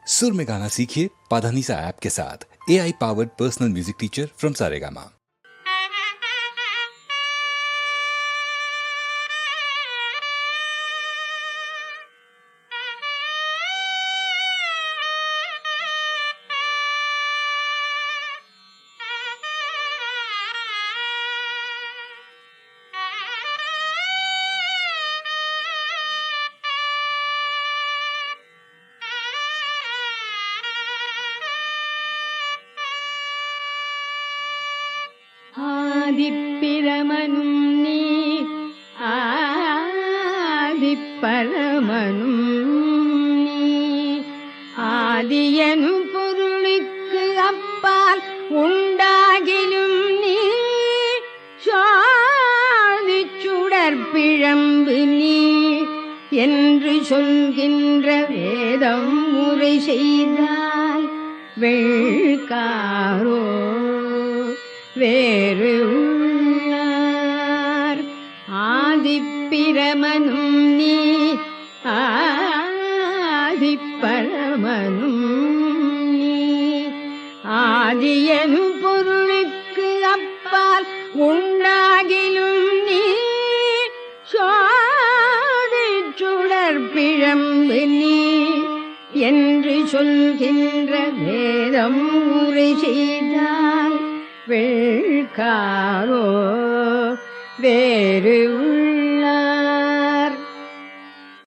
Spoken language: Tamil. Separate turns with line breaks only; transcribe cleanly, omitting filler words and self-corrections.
सुर में गाना सीखिए पाधानीसा ऐप के साथ। AI powered personal music teacher from Saregama.
ஆதிப்பிரமனும் நீ ஆதிப்பரமனும் நீ ஆதியனும் பொருளுக்கு அப்பால் உண்டாகிலும் நீ சாதி சுடற்பிழம்பு நீ என்று சொல்கின்ற வேதம் முறை செய்தால் வெள்காரோ வேறு உள்ளார். ஆதிப்பிரமனும் நீ ஆதிப்பரமனும் நீ ஆதியனும் பொருளுக்கு அப்பால் உண்டாகிலும் நீ சாதி சுடற்பிழம்பு நீ என்று சொல்கின்ற வேதம் உரை செய்தால் வெள்காரோ வேறு